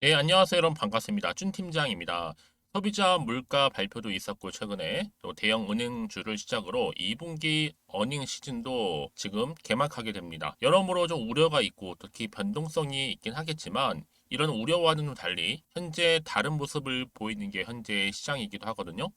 네, 안녕하세요. 여러분 반갑습니다. 준 팀장입니다. 소비자 물가 발표도 있었고 최근에 또 대형 은행주를 시작으로 2분기 어닝 시즌도 지금 개막하게 됩니다. 여러모로 좀 우려가 있고 특히 변동성이 있긴 하겠지만 이런 우려와는 달리 현재 다른 모습을 보이는 게 현재 시장이기도 하거든요.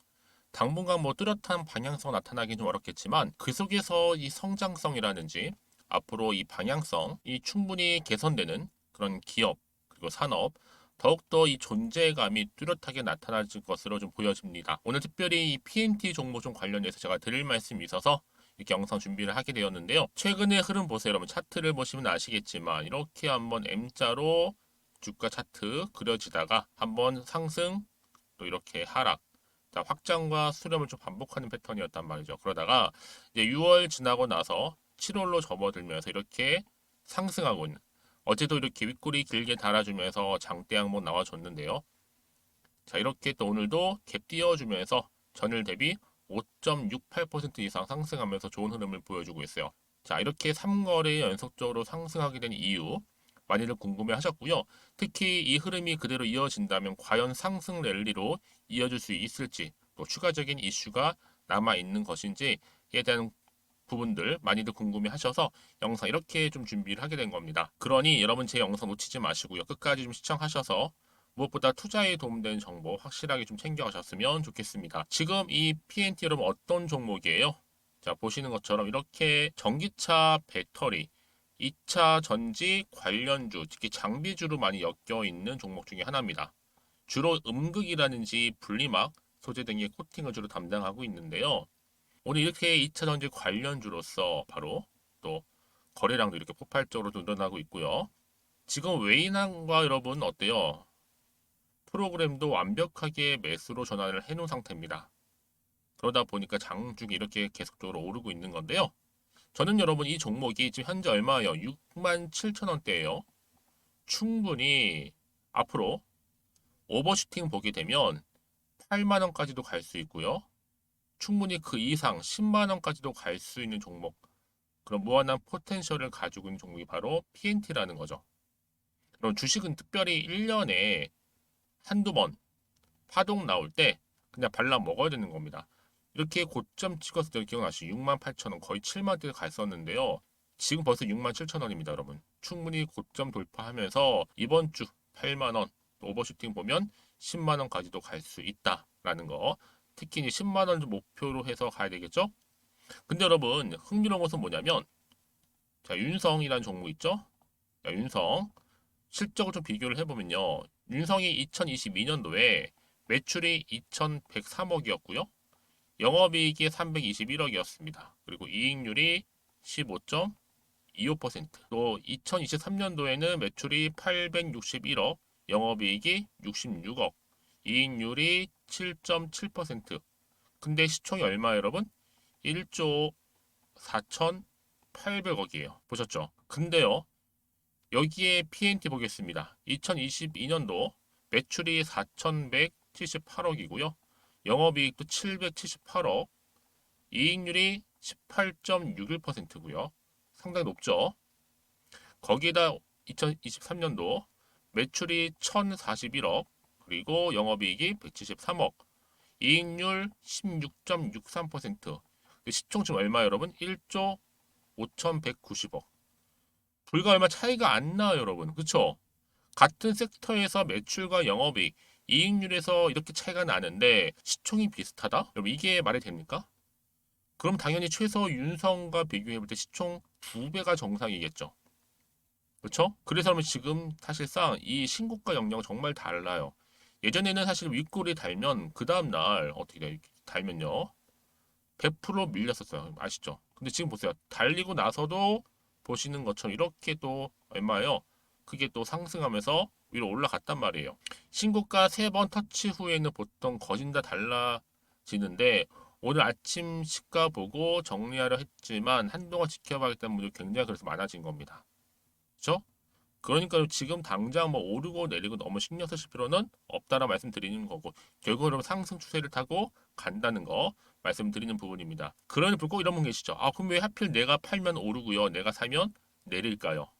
당분간 뭐 뚜렷한 방향성 나타나긴 좀 어렵겠지만 그 속에서 이 성장성이라든지 앞으로 이 방향성이 충분히 개선되는 그런 기업 그리고 산업 더욱더 이 존재감이 뚜렷하게 나타날 것으로 좀 보여집니다. 오늘 특별히 이 PNT 종목 좀 관련해서 제가 드릴 말씀이 있어서 이렇게 영상 준비를 하게 되었는데요. 최근의 흐름 보세요. 여러분 차트를 보시면 아시겠지만 이렇게 한번 M자로 주가 차트 그려지다가 한번 상승 또 이렇게 하락 자, 확장과 수렴을 좀 반복하는 패턴이었단 말이죠. 그러다가 이제 6월 지나고 나서 7월로 접어들면서 이렇게 상승하고 있는 어제도 이렇게 윗꼬리 길게 달아주면서 장대 항목 나와줬는데요. 자, 이렇게 또 오늘도 갭 띄워주면서 전일 대비 5.68% 이상 상승하면서 좋은 흐름을 보여주고 있어요. 자, 이렇게 3거래 연속적으로 상승하게 된 이유 많이들 궁금해 하셨고요. 특히 이 흐름이 그대로 이어진다면 과연 상승 랠리로 이어질 수 있을지 또 추가적인 이슈가 남아 있는 것인지에 대한 부분들 많이들 궁금해 하셔서 영상 이렇게 좀 준비를 하게 된 겁니다. 그러니 여러분 제 영상 놓치지 마시고요. 끝까지 좀 시청하셔서 무엇보다 투자에 도움되는 정보 확실하게 좀 챙겨가셨으면 좋겠습니다. 지금 이 PNT 여러분 어떤 종목이에요? 자, 보시는 것처럼 이렇게 전기차 배터리 2차 전지 관련주, 특히 장비주로 많이 엮여 있는 종목 중에 하나입니다. 주로 음극이라든지 분리막, 소재 등의 코팅을 주로 담당하고 있는데요. 오늘 이렇게 2차 전지 관련주로서 바로 또 거래량도 이렇게 폭발적으로 늘어나고 있고요. 지금 외인항과 여러분 어때요? 프로그램도 완벽하게 매수로 전환을 해놓은 상태입니다. 그러다 보니까 장중이 이렇게 계속적으로 오르고 있는 건데요. 저는 여러분 이 종목이 지금 현재 얼마예요? 67,000원대예요. 충분히 앞으로 오버슈팅 보게 되면 8만 원까지도 갈 수 있고요. 충분히 그 이상 10만 원까지도 갈 수 있는 종목. 그런 무한한 포텐셜을 가지고 있는 종목이 바로 PNT라는 거죠. 그럼 주식은 특별히 1년에 한두 번 파동 나올 때 그냥 발라 먹어야 되는 겁니다. 이렇게 고점 찍었을 때 기억나시죠? 68,000원 거의 7만 원대 갔었는데요. 지금 벌써 67,000원입니다, 여러분. 충분히 고점 돌파하면서 이번 주 8만 원 오버슈팅 보면 10만 원까지도 갈 수 있다라는 거. 특히 10만 원 목표로 해서 가야 되겠죠? 근데 여러분 흥미로운 것은 뭐냐면 자, 윤성이라는 종목 있죠? 자, 윤성 실적을 좀 비교를 해보면요. 윤성이 2022년도에 매출이 2,103억이었고요. 영업이익이 321억이었습니다. 그리고 이익률이 15.25%. 또 2023년도에는 매출이 861억, 영업이익이 66억, 이익률이 7.7%. 근데 시총이 얼마예요, 여러분? 1조 4,800억이에요. 보셨죠? 근데요, 여기에 PNT 보겠습니다. 2022년도 매출이 4,178억이고요. 영업이익도 778억, 이익률이 18.61%고요. 상당히 높죠. 거기에다 2023년도 매출이 1,041억, 그리고 영업이익이 173억, 이익률 16.63%. 시총 지금 얼마 여러분? 1조 5,190억. 불과 얼마 차이가 안 나요, 여러분. 그쵸? 같은 섹터에서 매출과 영업이익, 이익률에서 이렇게 차이가 나는데 시총이 비슷하다? 여러분 이게 말이 됩니까? 그럼 당연히 최소 윤성과 비교해 볼 때 시총 2배가 정상이겠죠. 그렇죠? 그래서 지금 사실상 이 신고가 영역은 정말 달라요. 예전에는 사실 윗골이 달면 그 다음 날 어떻게 돼요? 달면요. 100% 밀렸었어요. 아시죠? 근데 지금 보세요. 달리고 나서도 보시는 것처럼 이렇게 또 얼마예요? 그게 또 상승하면서 위로 올라갔단 말이에요. 신고가 3번 터치 후에는 보통 거진 다 달라지는데 오늘 아침 시가 보고 정리하려 했지만 한동안 지켜봐야겠다는 분들이 굉장히 그래서 많아진 겁니다. 그렇죠? 그러니까 지금 당장 뭐 오르고 내리고 너무 신경 쓰실 필요는 없다라 말씀드리는 거고 결국은 상승 추세를 타고 간다는 거 말씀드리는 부분입니다. 그러니 불꼭 이런 분 계시죠? 아 그럼 왜 하필 내가 팔면 오르고요, 내가 사면 내릴까요?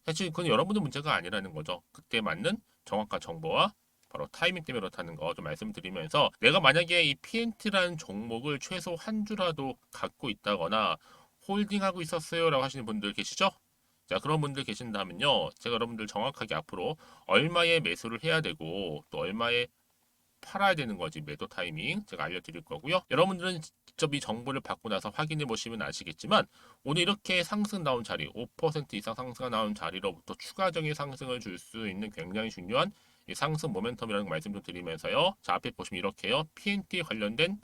사실 그건 여러분의 문제가 아니라는 거죠. 그때 맞는 정확한 정보와 바로 타이밍 때문에 그렇다는 거 좀 말씀드리면서, 내가 만약에 이 PNT라는 종목을 최소 한 주라도 갖고 있다거나 홀딩하고 있었어요라고 하시는 분들 계시죠? 자, 그런 분들 계신다면요, 제가 여러분들 정확하게 앞으로 얼마에 매수를 해야 되고 또 얼마에 팔아야 되는 거지, 매도 타이밍 제가 알려드릴 거고요. 여러분들은 직접 이 정보를 받고 나서 확인해 보시면 아시겠지만, 오늘 이렇게 상승 나온 자리, 5% 이상 상승가 나온 자리로부터 추가적인 상승을 줄 수 있는 굉장히 중요한 이 상승 모멘텀이라는 거 말씀 좀 드리면서요. 자, 앞에 보시면 이렇게요, PNT 관련된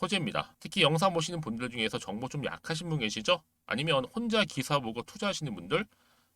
호재입니다. 특히 영상 보시는 분들 중에서 정보 좀 약하신 분 계시죠? 아니면 혼자 기사 보고 투자하시는 분들,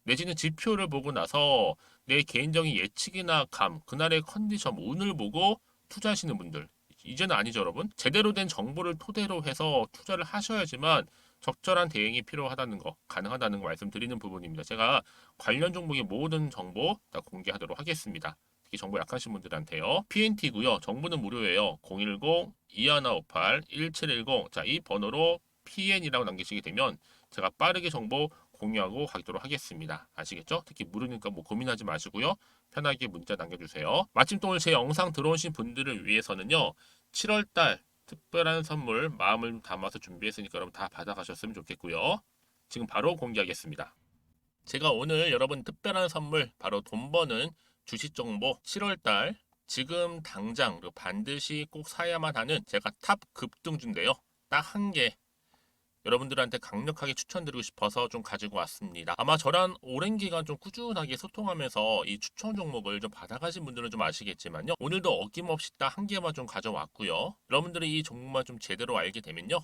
내지는 지표를 보고 나서 내 개인적인 예측이나 감, 그날의 컨디션, 운을 보고 투자하시는 분들, 이제는 아니죠, 여러분. 제대로 된 정보를 토대로 해서 투자를 하셔야지만 적절한 대응이 필요하다는 거, 가능하다는 거 말씀드리는 부분입니다. 제가 관련 종목의 모든 정보 다 공개하도록 하겠습니다. 특히 정보 약하신 분들한테요. PNT고요. 정보는 무료예요. 010-2158-1710. 자, 이 번호로 PN이라고 남기시게 되면 제가 빠르게 정보 공유하고 가도록 하겠습니다. 아시겠죠? 특히 무료니까 뭐 고민하지 마시고요. 편하게 문자 남겨주세요. 마침 또 오늘 제 영상 들어오신 분들을 위해서는요, 7월달 특별한 선물 마음을 담아서 준비했으니까 여러분 다 받아가셨으면 좋겠고요. 지금 바로 공개하겠습니다. 제가 오늘 여러분 특별한 선물, 바로 돈 버는 주식 정보 7월달 지금 당장 반드시 꼭 사야만 하는 제가 탑 급등주인데요. 딱 한 개 여러분들한테 강력하게 추천드리고 싶어서 좀 가지고 왔습니다. 아마 저랑 오랜 기간 좀 꾸준하게 소통하면서 이 추천 종목을 좀 받아가신 분들은 좀 아시겠지만요, 오늘도 어김없이 딱 한 개만 좀 가져왔고요. 여러분들이 이 종목만 좀 제대로 알게 되면요,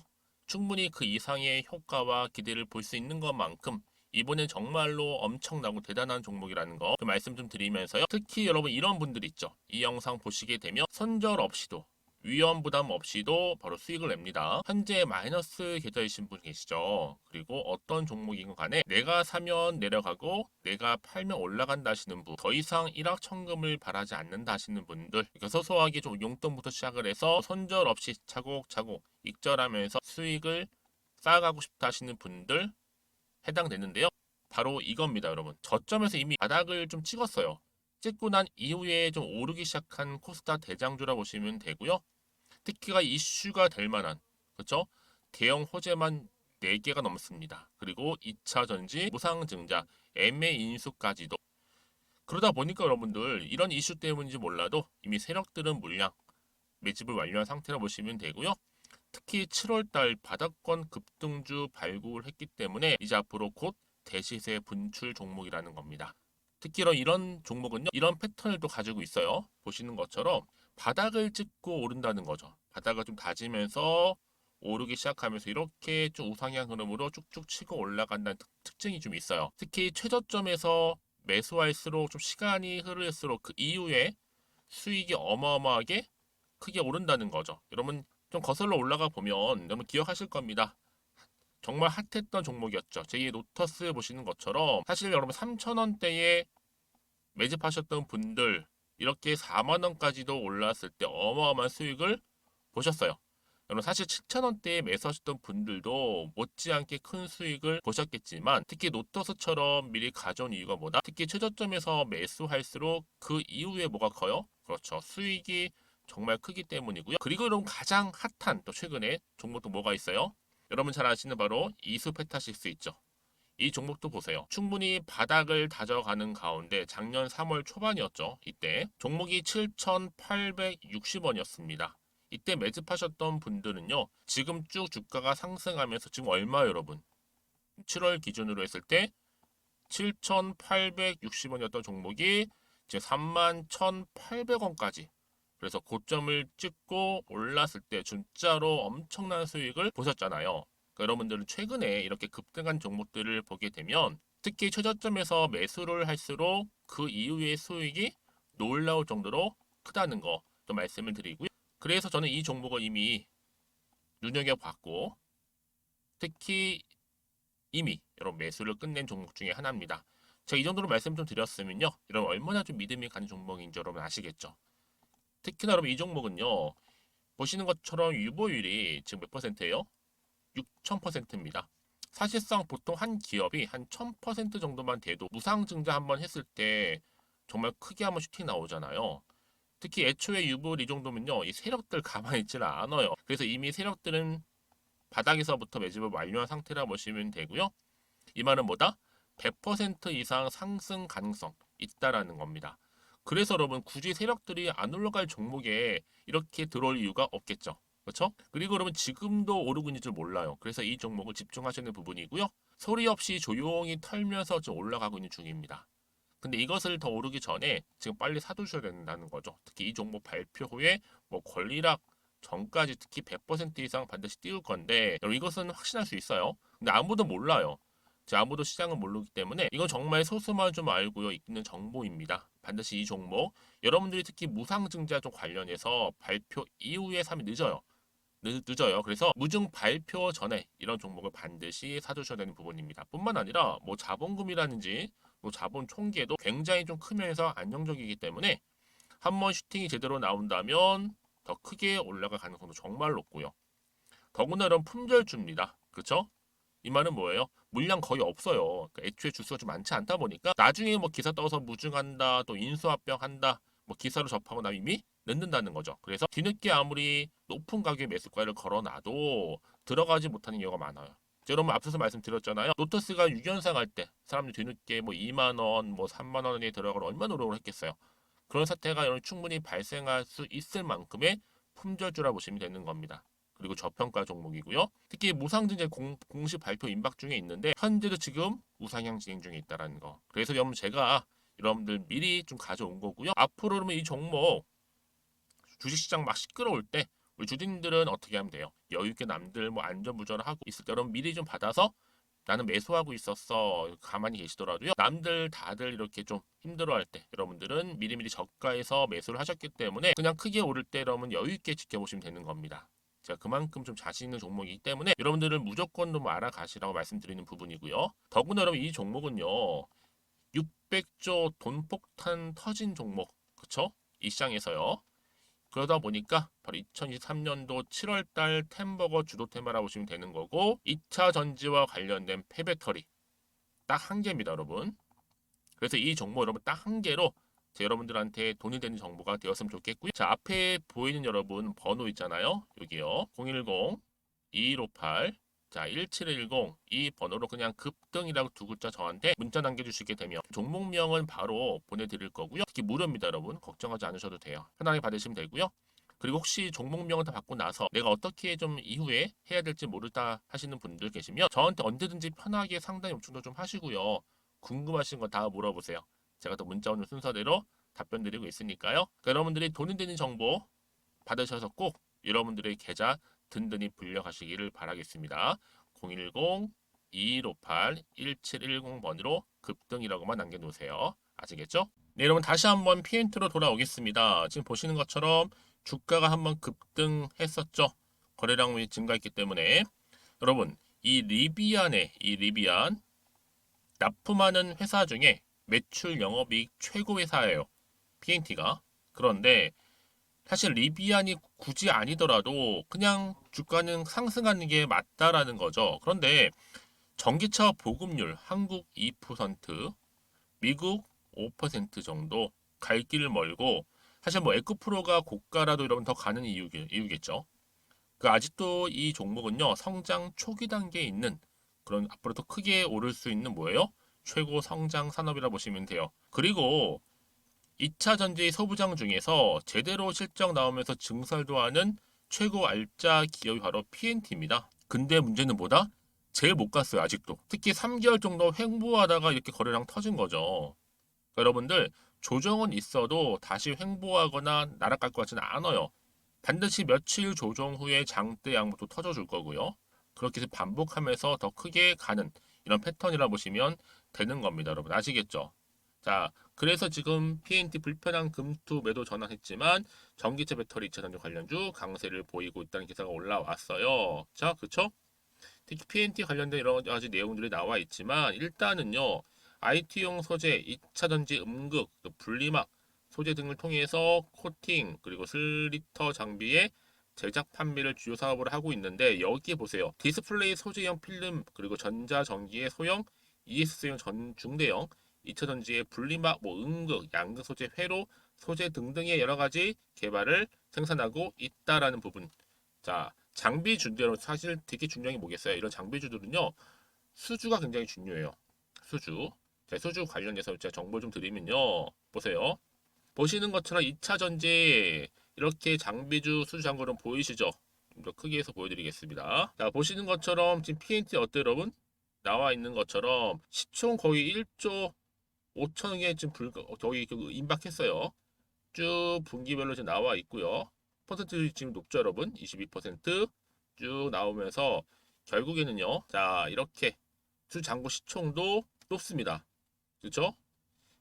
충분히 그 이상의 효과와 기대를 볼 수 있는 것만큼 이번엔 정말로 엄청나고 대단한 종목이라는 거 그 말씀 좀 드리면서요. 특히 여러분 이런 분들 있죠. 이 영상 보시게 되면 손절 없이도, 위험 부담 없이도 바로 수익을 냅니다. 현재 마이너스 계좌이신 분 계시죠? 그리고 어떤 종목이건 간에 내가 사면 내려가고 내가 팔면 올라간다 하시는 분, 더 이상 일확천금을 바라지 않는다 하시는 분들, 이렇게 소소하게 좀 용돈부터 시작을 해서 손절 없이 차곡차곡 익절하면서 수익을 쌓아가고 싶다 하시는 분들 해당되는데요. 바로 이겁니다, 여러분. 저점에서 이미 바닥을 좀 찍었어요. 찍고 난 이후에 좀 오르기 시작한 코스닥 대장주라 보시면 되고요. 특히가 이슈가 될 만한, 그렇죠? 대형 호재만 4개가 넘습니다. 그리고 2차 전지, 무상증자, MA 인수까지도. 그러다 보니까 여러분들 이런 이슈 때문인지 몰라도 이미 세력들은 물량 매집을 완료한 상태라 보시면 되고요. 특히 7월달 바닥권 급등주 발굴을 했기 때문에 이제 앞으로 곧 대시세 분출 종목이라는 겁니다. 특히 이런 종목은요, 이런 패턴을 또 가지고 있어요. 보시는 것처럼 바닥을 찍고 오른다는 거죠. 바닥을 좀 다지면서 오르기 시작하면서 이렇게 좀 우상향 흐름으로 쭉쭉 치고 올라간다는 특징이 좀 있어요. 특히 최저점에서 매수할수록 좀 시간이 흐를수록 그 이후에 수익이 어마어마하게 크게 오른다는 거죠. 여러분 좀 거슬러 올라가 보면 여러분 기억하실 겁니다. 정말 핫했던 종목이었죠. 제2의 노터스 보시는 것처럼 사실 여러분 3,000원대에 매집하셨던 분들 이렇게 4만 원까지도 올랐을 때 어마어마한 수익을 보셨어요. 여러분 사실 7,000원대에 매수하셨던 분들도 못지않게 큰 수익을 보셨겠지만, 특히 노터스처럼 미리 가져온 이유가 뭐다? 특히 최저점에서 매수할수록 그 이후에 뭐가 커요? 그렇죠. 수익이 정말 크기 때문이고요. 그리고 여러분 가장 핫한 또 최근에 종목도 뭐가 있어요? 여러분 잘 아시는 바로 이수페타식스 있죠. 이 종목도 보세요. 충분히 바닥을 다져가는 가운데 작년 3월 초반이었죠. 이때 종목이 7,860원이었습니다. 이때 매집하셨던 분들은요, 지금 쭉 주가가 상승하면서 지금 얼마 여러분? 7월 기준으로 했을 때 7,860원이었던 종목이 이제 31,800원까지, 그래서 고점을 찍고 올랐을 때 진짜로 엄청난 수익을 보셨잖아요. 그러니까 여러분들은 최근에 이렇게 급등한 종목들을 보게 되면 특히 최저점에서 매수를 할수록 그 이후의 수익이 놀라울 정도로 크다는 거 또 말씀을 드리고요. 그래서 저는 이 종목을 이미 눈여겨봤고, 특히 이미 여러분 매수를 끝낸 종목 중에 하나입니다. 제가 이 정도로 말씀 좀 드렸으면요, 여러분 얼마나 좀 믿음이 가는 종목인지 여러분 아시겠죠? 특히나 여러분 이 종목은요, 보시는 것처럼 유보율이 지금 몇 퍼센트예요? 6,000%입니다. 사실상 보통 한 기업이 한 1,000% 정도만 돼도 무상증자 한번 했을 때 정말 크게 한번 슈팅 나오잖아요. 특히 애초에 유불 이 정도면요, 이 세력들 가만히 있지는 않아요. 그래서 이미 세력들은 바닥에서부터 매집을 완료한 상태라 보시면 되고요. 이 말은 뭐다? 100% 이상 상승 가능성 있다라는 겁니다. 그래서 여러분 굳이 세력들이 안 올라갈 종목에 이렇게 들어올 이유가 없겠죠. 그렇죠? 그리고 여러분 지금도 오르고 있는 줄 몰라요. 그래서 이 종목을 집중하시는 부분이고요. 소리 없이 조용히 털면서 좀 올라가고 있는 중입니다. 근데 이것을 더 오르기 전에 지금 빨리 사두셔야 된다는 거죠. 특히 이 종목 발표 후에 뭐 권리락 전까지 특히 100% 이상 반드시 띄울 건데 여러분 이것은 확신할 수 있어요. 근데 아무도 몰라요. 아무도 시장을 모르기 때문에 이건 정말 소수만 좀 알고 있는 정보입니다. 반드시 이 종목 여러분들이 특히 무상증자 좀 관련해서 발표 이후에 사면 늦어요. 늦어요. 그래서 무증 발표 전에 이런 종목을 반드시 사두셔야 되는 부분입니다. 뿐만 아니라 뭐 자본금이라든지 뭐 자본 총계도 굉장히 좀 크면서 안정적이기 때문에 한번 슈팅이 제대로 나온다면 더 크게 올라갈 가능성도 정말 높고요. 더구나 이런 품절주입니다. 그렇죠? 이 말은 뭐예요? 물량 거의 없어요. 그러니까 애초에 주수가 좀 많지 않다 보니까 나중에 뭐 기사 떠서 무증한다, 또 인수합병한다, 뭐 기사로 접하고 나면 이미 늦는다는 거죠. 그래서 뒤늦게 아무리 높은 가격의 매수가를 걸어놔도 들어가지 못하는 경우가 많아요. 여러분 앞서서 말씀드렸잖아요. 로터스가 6연상 할 때 사람들이 뒤늦게 뭐 2만 원, 뭐 3만 원에 들어가고 얼마나 노력을 했겠어요. 그런 사태가 충분히 발생할 수 있을 만큼의 품절주라 보시면 되는 겁니다. 그리고 저평가 종목이고요. 특히 무상증자 공식 발표 임박 중에 있는데 현재도 지금 우상향 진행 중에 있다는 거. 그래서 여러분 제가 여러분들 미리 좀 가져온 거고요. 앞으로 그러면 이 종목 주식시장 막 시끄러울 때 우리 주주님들은 어떻게 하면 돼요? 여유 있게 남들 뭐 안전부전을 하고 있을 때 여러분 미리 좀 받아서 나는 매수하고 있었어 가만히 계시더라도요. 남들 다들 이렇게 좀 힘들어할 때 여러분들은 미리미리 저가에서 매수를 하셨기 때문에 그냥 크게 오를 때 여러분 여유 있게 지켜보시면 되는 겁니다. 제가 그만큼 좀 자신 있는 종목이기 때문에 여러분들은 무조건 좀 알아가시라고 말씀드리는 부분이고요. 더구나 여러분 이 종목은요. 600조 돈폭탄 터진 종목. 그쵸? 이 시장에서요. 그러다 보니까 바로 2023년도 7월달 템버거 주도 테마라고 보시면 되는 거고 2차 전지와 관련된 폐배터리 딱 한 개입니다, 여러분. 그래서 이 정보 여러분 딱 한 개로 여러분들한테 돈이 되는 정보가 되었으면 좋겠고요. 자, 앞에 보이는 여러분 번호 있잖아요. 여기요. 010-2158 자, 1710 이 번호로 그냥 급등이라고 두 글자 저한테 문자 남겨주시게 되면 종목명은 바로 보내드릴 거고요. 특히 무료입니다, 여러분. 걱정하지 않으셔도 돼요. 편하게 받으시면 되고요. 그리고 혹시 종목명을 다 받고 나서 내가 어떻게 좀 이후에 해야 될지 모르다 하시는 분들 계시면 저한테 언제든지 편하게 상담 요청도 좀 하시고요. 궁금하신 거 다 물어보세요. 제가 또 문자 오는 순서대로 답변 드리고 있으니까요. 그러니까 여러분들이 돈이 되는 정보 받으셔서 꼭 여러분들의 계좌 든든히 불려가시기를 바라겠습니다. 010-2158-1710번으로 급등이라고만 남겨놓으세요. 아시겠죠? 네, 여러분 다시 한번 PNT로 돌아오겠습니다. 지금 보시는 것처럼 주가가 한번 급등했었죠. 거래량이 증가했기 때문에 여러분 이 리비안 납품하는 회사 중에 매출 영업이익 최고 회사예요. PNT가. 그런데 사실 리비안이 굳이 아니더라도 그냥 주가는 상승하는 게 맞다라는 거죠. 그런데 전기차 보급률 한국 2%, 미국 5% 정도 갈 길을 멀고 사실 뭐 에코프로가 고가라도 이러면 더 가는 이유겠죠. 그 아직도 이 종목은요 성장 초기 단계에 있는 그런 앞으로 더 크게 오를 수 있는 뭐예요? 최고 성장 산업이라 보시면 돼요. 그리고 2차 전지 소부장 중에서 제대로 실적 나오면서 증설도 하는 최고 알짜 기업이 바로 PNT입니다. 근데 문제는 뭐다? 제일 못 갔어요 아직도. 특히 3개월 정도 횡보하다가 이렇게 거래량 터진 거죠. 그러니까 여러분들 조정은 있어도 다시 횡보하거나 날아갈 것 같지는 않아요. 반드시 며칠 조정 후에 장대 양봉도 터져줄 거고요. 그렇게 해서 반복하면서 더 크게 가는 이런 패턴이라 보시면 되는 겁니다. 여러분 아시겠죠? 자, 그래서 지금 PNT 불편한 금투 매도 전환했지만 전기차 배터리 2차 전지 관련주 강세를 보이고 있다는 기사가 올라왔어요. 자, 그쵸? 특히 PNT 관련된 여러 가지 내용들이 나와 있지만 일단은요. IT용 소재, 2차 전지 음극, 분리막 소재 등을 통해서 코팅 그리고 슬리터 장비의 제작 판매를 주요 사업으로 하고 있는데 여기 보세요. 디스플레이 소재형 필름 그리고 전자전기의 소형 ES용 중대형 2차전지의 분리막, 음극, 양극 소재, 회로, 소재 등등의 여러 가지 개발을 생산하고 있다라는 부분. 자, 장비주대로 사실 되게 중요한 게 뭐겠어요? 이런 장비주들은요, 수주가 굉장히 중요해요. 수주. 자, 수주 관련해서 제가 정보 좀 드리면요. 보세요. 보시는 것처럼 2차 전지 이렇게 장비주 수주 잔고는 보이시죠? 좀 더 크게 해서 보여드리겠습니다. 자, 보시는 것처럼 지금 PNT 어때요, 여러분? 나와 있는 것처럼 시총 거의 1조 5천억 개 지금 거의 임박했어요. 쭉 분기별로 지금 나와 있고요. 퍼센트 지금 높죠, 여러분? 22%쭉 나오면서 결국에는요. 자, 이렇게 주 잔고 시총도 높습니다. 그렇죠?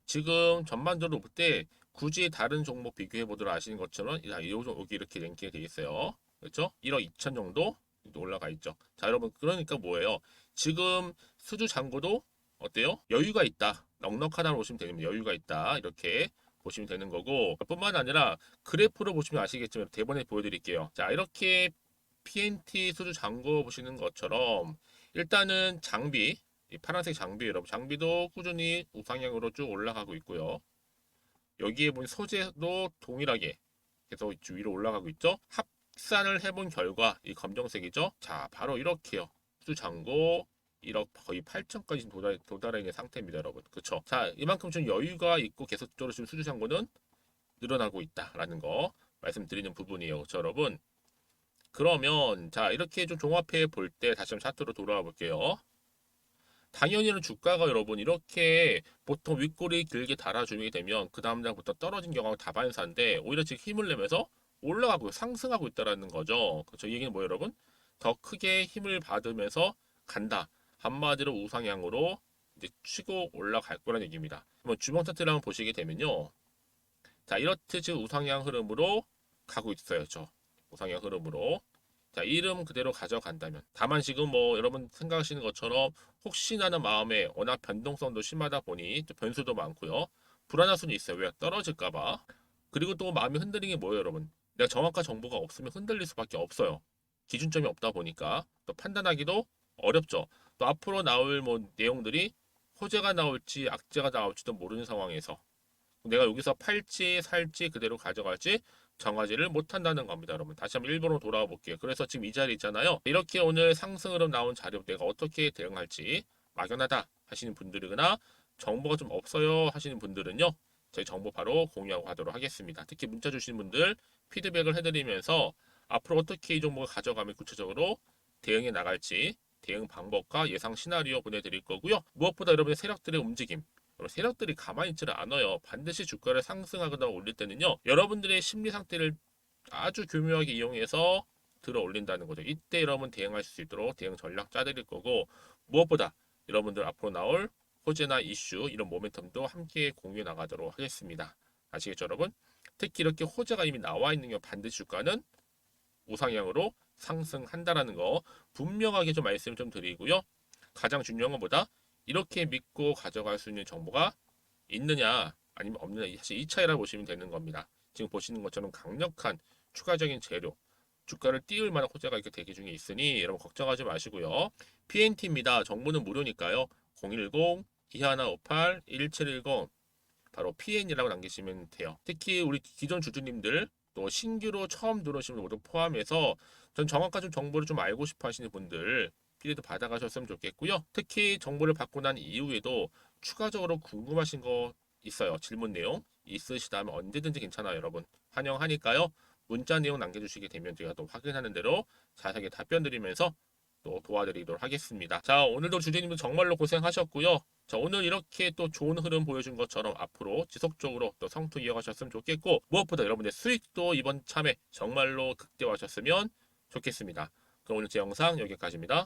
지금 전반적으로 볼 때 굳이 다른 종목 비교해 보도록 아시는 것처럼 여기 이렇게 랭킹이 되어 있어요. 그렇죠? 1억 2천 정도 올라가 있죠. 자, 여러분 그러니까 뭐예요? 지금 수주 잔고도 어때요? 여유가 있다. 넉넉하다고 보시면 됩니다. 여유가 있다. 이렇게 보시면 되는 거고 뿐만 아니라 그래프로 보시면 아시겠지만 대본에 보여드릴게요. 자, 이렇게 PNT 수주 잔고 보시는 것처럼 일단은 장비 이 파란색 장비 여러분 장비도 꾸준히 우상향으로 쭉 올라가고 있고요. 여기에 보면 소재도 동일하게 계속 위로 올라가고 있죠. 합산을 해본 결과 이 검정색이죠. 자, 바로 이렇게요. 수주 잔고 1억 거의 8천까지 도달해 있는 상태입니다, 여러분. 그렇죠? 자, 이만큼 좀 여유가 있고 계속적으로 지금 수주 잔고는 늘어나고 있다라는 거 말씀드리는 부분이에요, 그렇죠, 여러분? 그러면 자 이렇게 좀 종합해 볼 때 다시 한번 차트로 돌아와 볼게요. 당연히는 주가가 여러분 이렇게 보통 윗꼬리 길게 달아주게 되면 그 다음 날부터 떨어진 경우가 다반사인데 오히려 지금 힘을 내면서 올라가고 상승하고 있다라는 거죠. 그렇죠? 이 얘기는 뭐예요, 여러분? 더 크게 힘을 받으면서 간다. 한마디로 우상향으로 이제 치고 올라갈 거라는 얘기입니다. 한번 주봉 차트를 한번 보시게 되면요. 자, 이렇듯 지금 우상향 흐름으로 가고 있어요. 저 우상향 흐름으로. 자, 이름 그대로 가져간다면. 다만 지금 여러분 생각하시는 것처럼 혹시나는 마음에 워낙 변동성도 심하다 보니 또 변수도 많고요. 불안할 수는 있어요. 왜? 떨어질까봐. 그리고 또 마음이 흔들리는 게 뭐예요, 여러분? 내가 정확한 정보가 없으면 흔들릴 수밖에 없어요. 기준점이 없다 보니까 또 판단하기도 어렵죠. 또 앞으로 나올 내용들이 호재가 나올지 악재가 나올지도 모르는 상황에서 내가 여기서 팔지 살지 그대로 가져갈지 정하지를 못한다는 겁니다, 여러분. 다시 한번 일본으로 돌아와 볼게요. 그래서 지금 이 자리 있잖아요. 이렇게 오늘 상승 흐름 나온 자료 내가 어떻게 대응할지 막연하다 하시는 분들이거나 정보가 좀 없어요 하시는 분들은요. 저희 정보 바로 공유하고 가도록 하겠습니다. 특히 문자 주신 분들 피드백을 해드리면서 앞으로 어떻게 이 종목을 가져가면 구체적으로 대응해 나갈지 대응 방법과 예상 시나리오 보내드릴 거고요. 무엇보다 여러분의 세력들의 움직임 세력들이 가만히 있지를 않아요. 반드시 주가를 상승하거나 올릴 때는요. 여러분들의 심리 상태를 아주 교묘하게 이용해서 들어 올린다는 거죠. 이때 여러분 대응할 수 있도록 대응 전략 짜드릴 거고 무엇보다 여러분들 앞으로 나올 호재나 이슈 이런 모멘텀도 함께 공유해 나가도록 하겠습니다. 아시겠죠, 여러분? 특히 이렇게 호재가 이미 나와 있는 경우 반드시 주가는 우상향으로 상승한다라는 거 분명하게 좀 말씀 좀 드리고요. 가장 중요한 것보다 이렇게 믿고 가져갈 수 있는 정보가 있느냐 아니면 없느냐 사실 이 차이라 보시면 되는 겁니다. 지금 보시는 것처럼 강력한 추가적인 재료 주가를 띄울 만한 호재가 이렇게 대기 중에 있으니 여러분 걱정하지 마시고요. PNT입니다. 정보는 무료니까요. 010-2158-1710 바로 PN이라고 남기시면 돼요. 특히 우리 기존 주주님들 또 신규로 처음 들어오시는 분들 모두 포함해서 전 정확한 정보를 좀 알고 싶어 하시는 분들 피드도 받아가셨으면 좋겠고요. 특히 정보를 받고 난 이후에도 추가적으로 궁금하신 거 있어요. 질문 내용 있으시다면 언제든지 괜찮아요, 여러분. 환영하니까요. 문자 내용 남겨주시게 되면 제가 또 확인하는 대로 자세하게 답변 드리면서 또 도와드리도록 하겠습니다. 자, 오늘도 주주님들 정말로 고생하셨고요. 자, 오늘 이렇게 또 좋은 흐름 보여준 것처럼 앞으로 지속적으로 또 성투 이어가셨으면 좋겠고 무엇보다 여러분의 수익도 이번 참에 정말로 극대화하셨으면 좋겠습니다. 그럼 오늘 제 영상 여기까지입니다.